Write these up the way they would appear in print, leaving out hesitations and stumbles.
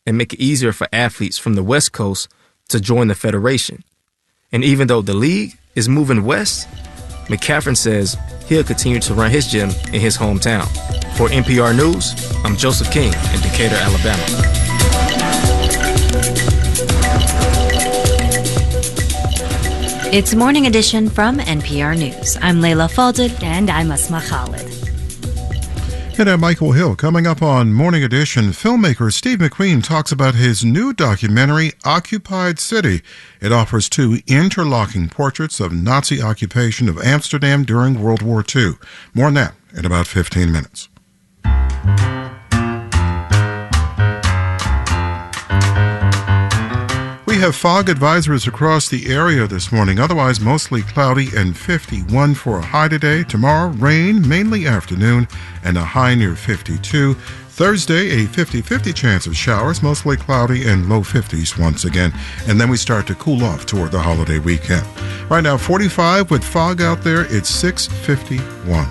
and make it easier for athletes from the West Coast to join the federation. And even though the league is moving west, McCaffrey says he'll continue to run his gym in his hometown. For NPR News, I'm Joseph King in Decatur, Alabama. It's Morning Edition from NPR News. I'm Layla Falded. And I'm Asma Khalid. And I'm Michael Hill. Coming up on Morning Edition, filmmaker Steve McQueen talks about his new documentary, Occupied City. It offers two interlocking portraits of Nazi occupation of Amsterdam during World War II. More on that in about 15 minutes. We have fog advisories across the area this morning. Otherwise, mostly cloudy and 51 for a high today. Tomorrow, rain, mainly afternoon, and a high near 52. Thursday, a 50-50 chance of showers, mostly cloudy and low 50s once again. And then we start to cool off toward the holiday weekend. Right now, 45 with fog out there. It's 6:51.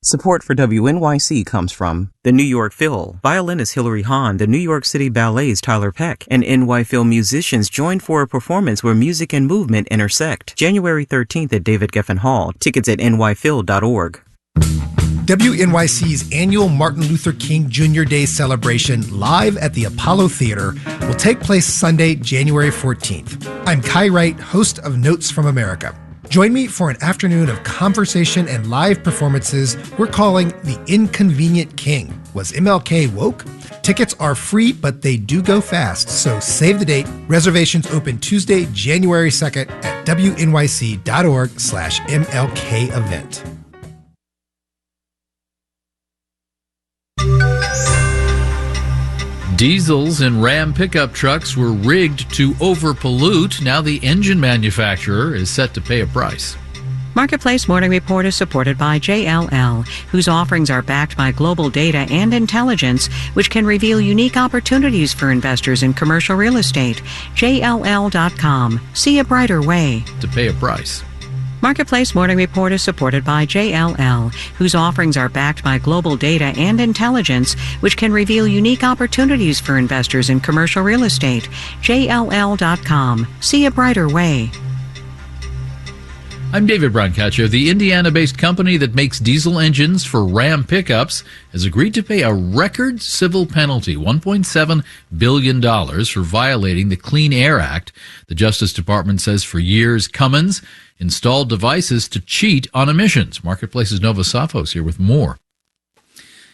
Support for WNYC comes from the New York Phil, violinist Hilary Hahn, the New York City Ballet's Tyler Peck, and NY Phil musicians join for a performance where music and movement intersect. January 13th at David Geffen Hall. Tickets at nyphil.org. WNYC's annual Martin Luther King Jr. Day celebration live at the Apollo Theater will take place Sunday, January 14th. I'm Kai Wright, host of Notes from America. Join me for an afternoon of conversation and live performances we're calling The Inconvenient King. Was MLK woke? Tickets are free, but they do go fast, so save the date. Reservations open Tuesday, January 2nd at wnyc.org/MLK event. Diesels in Ram pickup trucks were rigged to overpollute. Now the engine manufacturer is set to pay a price. Marketplace Morning Report is supported by JLL, whose offerings are backed by global data and intelligence, which can reveal unique opportunities for investors in commercial real estate. JLL.com. See a brighter way. To pay a price. Marketplace Morning Report is supported by JLL, whose offerings are backed by global data and intelligence, which can reveal unique opportunities for investors in commercial real estate. JLL.com. See a brighter way. I'm David Brancaccio. The Indiana-based company that makes diesel engines for Ram pickups has agreed to pay a record civil penalty, $1.7 billion, for violating the Clean Air Act. The Justice Department says for years Cummins installed devices to cheat on emissions. Marketplace's Nova Safos here with more.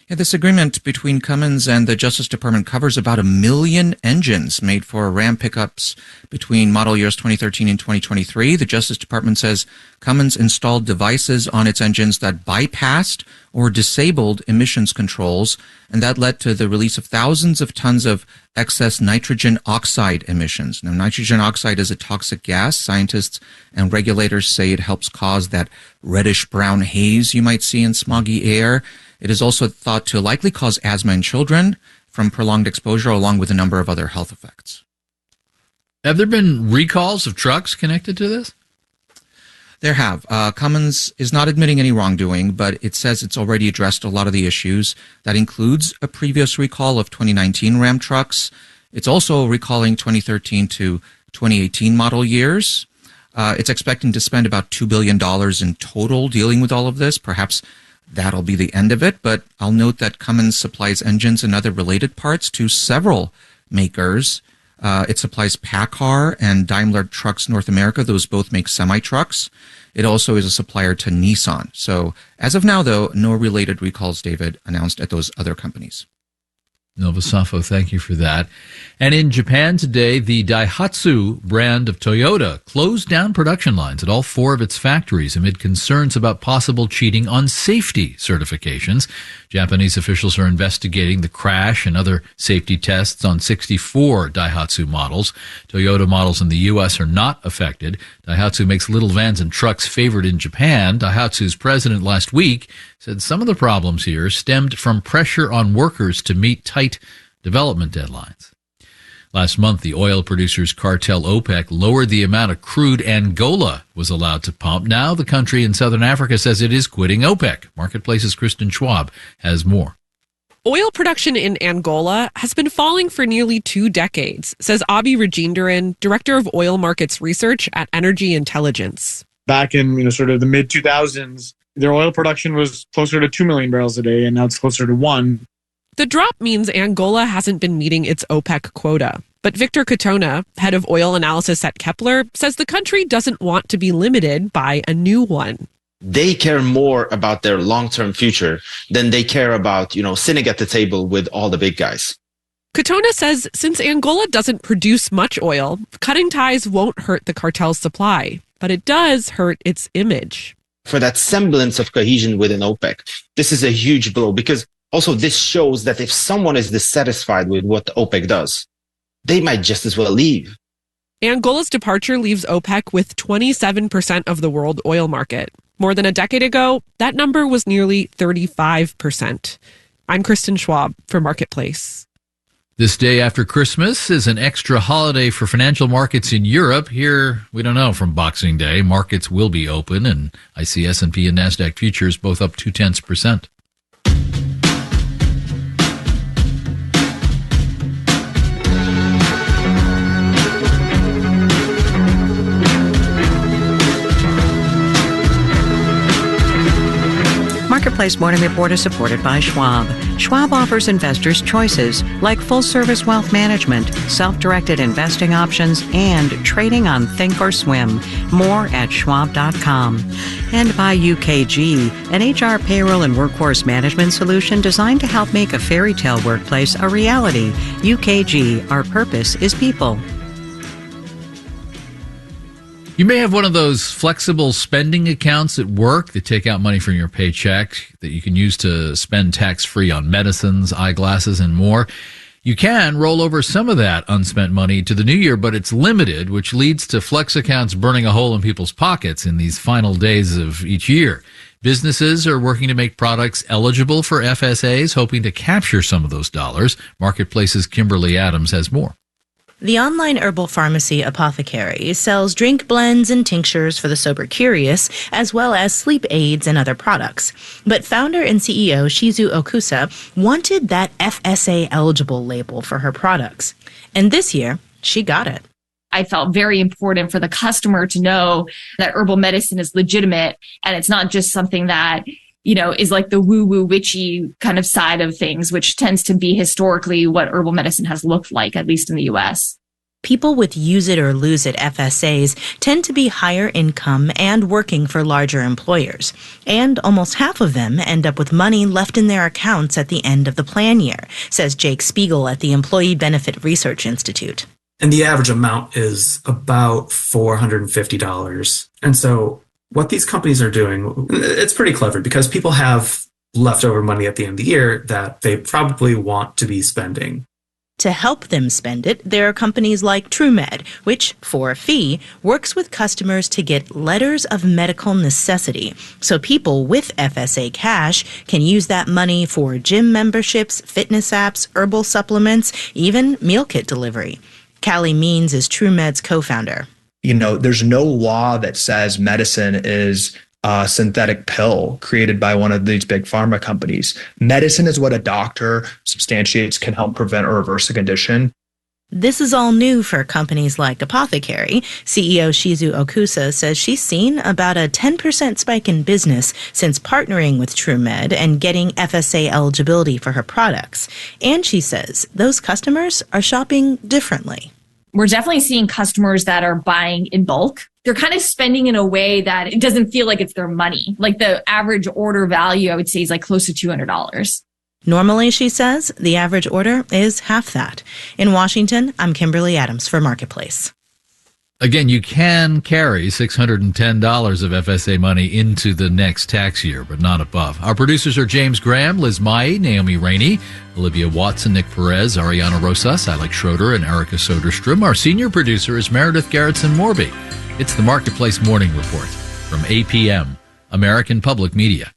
Yeah, this agreement between Cummins and the Justice Department covers about 1 million engines made for Ram pickups between model years 2013 and 2023. The Justice Department says Cummins installed devices on its engines that bypassed or disabled emissions controls, and that led to the release of thousands of tons of excess nitrogen oxide emissions. Now, nitrogen oxide is a toxic gas. Scientists and regulators say it helps cause that reddish-brown haze you might see in smoggy air. It is also thought to likely cause asthma in children from prolonged exposure, along with a number of other health effects. Have there been recalls of trucks connected to this? There have. Cummins is not admitting any wrongdoing, but it says it's already addressed a lot of the issues. That includes a previous recall of 2019 Ram trucks. It's also recalling 2013 to 2018 model years. It's expecting to spend about $2 billion in total dealing with all of this. Perhaps that'll be the end of it, but I'll note that Cummins supplies engines and other related parts to several makers. It supplies PACCAR and Daimler Trucks North America. Those both make semi-trucks. It also is a supplier to Nissan. So as of now, though, no related recalls, David, announced at those other companies. Nova Safo, thank you for that. And in Japan today, the Daihatsu brand of Toyota closed down production lines at all 4 of its factories amid concerns about possible cheating on safety certifications. Japanese officials are investigating the crash and other safety tests on 64 Daihatsu models. Toyota models in the U.S. are not affected. Daihatsu makes little vans and trucks favored in Japan. Daihatsu's president last week said some of the problems here stemmed from pressure on workers to meet tight development deadlines. Last month, the oil producers cartel OPEC lowered the amount of crude Angola was allowed to pump. Now the country in southern Africa says it is quitting OPEC. Marketplace's Kristen Schwab has more. Oil production in Angola has been falling for nearly 2 decades, says Abi Rajendaran, director of oil markets research at Energy Intelligence. Back in sort of the mid 2000s, their oil production was closer to 2 million barrels a day, and now it's closer to 1. The drop means Angola hasn't been meeting its OPEC quota. But Victor Katona, head of oil analysis at Kepler, says the country doesn't want to be limited by a new one. They care more about their long-term future than they care about, sitting at the table with all the big guys. Katona says since Angola doesn't produce much oil, cutting ties won't hurt the cartel's supply, but it does hurt its image. For that semblance of cohesion within OPEC, this is a huge blow because also this shows that if someone is dissatisfied with what OPEC does, they might just as well leave. Angola's departure leaves OPEC with 27% of the world oil market. More than a decade ago, that number was nearly 35%. I'm Kristen Schwab for Marketplace. This day after Christmas is an extra holiday for financial markets in Europe. Here, we don't know, from Boxing Day, markets will be open, and I see S&P and NASDAQ futures both up 0.2%. Marketplace Morning Report is supported by Schwab. Schwab offers investors choices like full-service wealth management, self-directed investing options, and trading on Thinkorswim. More at schwab.com. And by UKG, an HR payroll and workforce management solution designed to help make a fairy tale workplace a reality. UKG, our purpose is people. You may have one of those flexible spending accounts at work that take out money from your paycheck that you can use to spend tax-free on medicines, eyeglasses, and more. You can roll over some of that unspent money to the new year, but it's limited, which leads to flex accounts burning a hole in people's pockets in these final days of each year. Businesses are working to make products eligible for FSAs, hoping to capture some of those dollars. Marketplace's Kimberly Adams has more. The online herbal pharmacy Apothecary sells drink blends and tinctures for the sober curious, as well as sleep aids and other products. But founder and CEO Shizu Okusa wanted that FSA-eligible label for her products. And this year, she got it. I felt very important for the customer to know that herbal medicine is legitimate and it's not just something that is like the woo-woo witchy kind of side of things, which tends to be historically what herbal medicine has looked like, at least in the U.S. People with use it or lose it FSAs tend to be higher income and working for larger employers. And almost half of them end up with money left in their accounts at the end of the plan year, says Jake Spiegel at the Employee Benefit Research Institute. And the average amount is about $450. And so what these companies are doing, it's pretty clever because people have leftover money at the end of the year that they probably want to be spending. To help them spend it, there are companies like TrueMed, which, for a fee, works with customers to get letters of medical necessity, so people with FSA cash can use that money for gym memberships, fitness apps, herbal supplements, even meal kit delivery. Callie Means is TrueMed's co-founder. There's no law that says medicine is a synthetic pill created by one of these big pharma companies. Medicine is what a doctor substantiates can help prevent or reverse a condition. This is all new for companies like Apothecary. CEO Shizu Okusa says she's seen about a 10% spike in business since partnering with TrueMed and getting FSA eligibility for her products. And she says those customers are shopping differently. We're definitely seeing customers that are buying in bulk. They're kind of spending in a way that it doesn't feel like it's their money. Like the average order value, I would say, is like close to $200. Normally, she says, the average order is half that. In Washington, I'm Kimberly Adams for Marketplace. Again, you can carry $610 of FSA money into the next tax year, but not above. Our producers are James Graham, Liz Mai, Naomi Rainey, Olivia Watson, Nick Perez, Ariana Rosas, Alex Schroeder, and Erica Soderstrom. Our senior producer is Meredith Garrettson-Morby. It's the Marketplace Morning Report from APM, American Public Media.